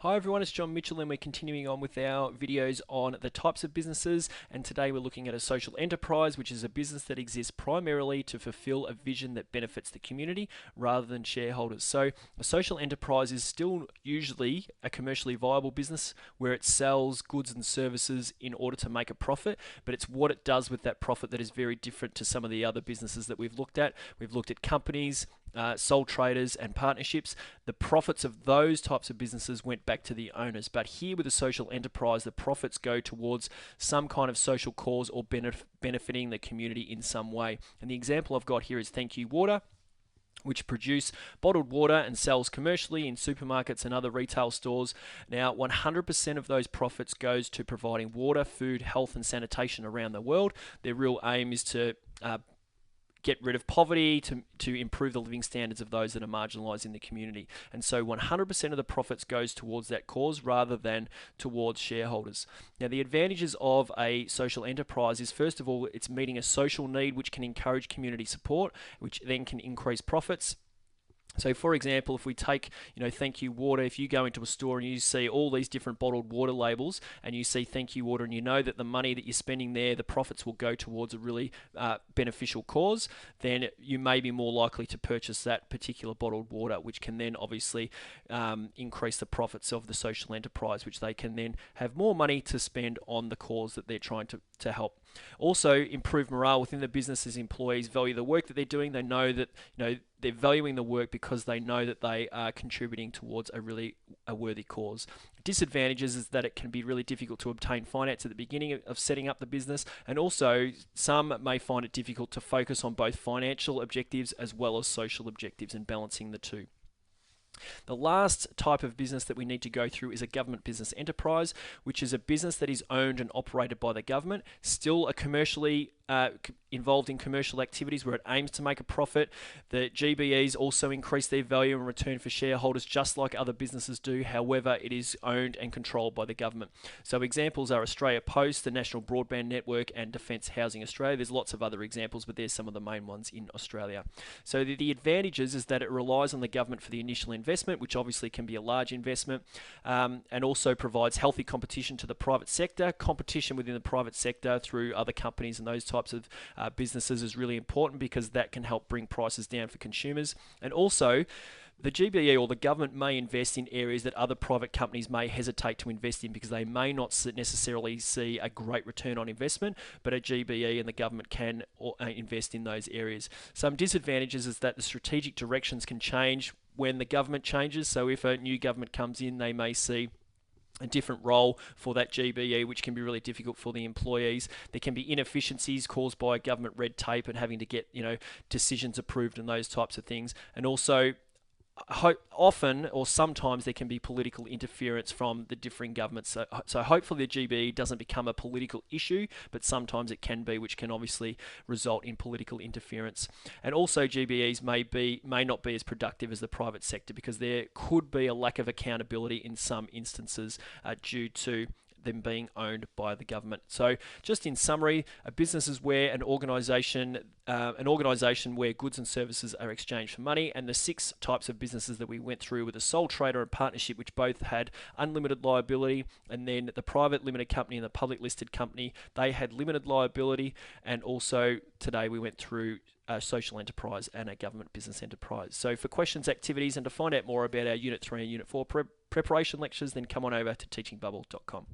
Hi everyone, it's John Mitchell and we're continuing on with our videos on the types of businesses, and today we're looking at a social enterprise, which is a business that exists primarily to fulfill a vision that benefits the community rather than shareholders. So a social enterprise is still usually a commercially viable business where it sells goods and services in order to make a profit, but it's what it does with that profit that is very different to some of the other businesses that we've looked at. We've looked at companies, sole traders and partnerships. The profits of those types of businesses went back to the owners, but here with a social enterprise, the profits go towards some kind of social cause or benefiting the community in some way. And the example I've got here is Thank You Water, which produce bottled water and sells commercially in supermarkets and other retail stores. Now, 100% of those profits goes to providing water, food, health and sanitation around the world. Their real aim is to get rid of poverty, to improve the living standards of those that are marginalised in the community. And so 100% of the profits goes towards that cause rather than towards shareholders. Now, the advantages of a social enterprise is, first of all, it's meeting a social need which can encourage community support, which then can increase profits. So for example, if we take, Thank You Water, if you go into a store and you see all these different bottled water labels and you see Thank You Water and you know that the money that you're spending there, the profits will go towards a really beneficial cause, then you may be more likely to purchase that particular bottled water, which can then obviously increase the profits of the social enterprise, which they can then have more money to spend on the cause that they're trying to help. Also, improve morale within the business as employees value the work that they're doing. They know that they're valuing the work because they know that they are contributing towards a worthy cause. Disadvantages is that it can be really difficult to obtain finance at the beginning of setting up the business, and also some may find it difficult to focus on both financial objectives as well as social objectives and balancing the two. The last type of business that we need to go through is a government business enterprise, which is a business that is owned and operated by the government, still a commercially involved in commercial activities where it aims to make a profit. The GBEs also increase their value in return for shareholders, just like other businesses do. However, it is owned and controlled by the government. So examples are Australia Post, the National Broadband Network, and Defence Housing Australia. There's lots of other examples, but there's some of the main ones in Australia. So the advantages is that it relies on the government for the initial investment, which obviously can be a large investment, and also provides healthy competition to the private sector. Competition within the private sector through other companies and those types of businesses is really important because that can help bring prices down for consumers. And also, the GBE or the government may invest in areas that other private companies may hesitate to invest in because they may not necessarily see a great return on investment, but a GBE and the government can invest in those areas. Some disadvantages is that the strategic directions can change when the government changes. So if a new government comes in, they may see a different role for that GBE, which can be really difficult for the employees. There can be inefficiencies caused by government red tape and having to get decisions approved and those types of things. And also, often or sometimes there can be political interference from the differing governments. So hopefully the GBE doesn't become a political issue, but sometimes it can be, which can obviously result in political interference. And also GBEs may not be as productive as the private sector because there could be a lack of accountability in some instances due to them being owned by the government. So just in summary, a business is where an organisation where goods and services are exchanged for money. And the 6 types of businesses that we went through with a sole trader and partnership, which both had unlimited liability, and then the private limited company and the public listed company, they had limited liability. And also today we went through a social enterprise and a government business enterprise. So for questions, activities, and to find out more about our Unit 3 and Unit 4 preparation lectures, then come on over to teachingbubble.com.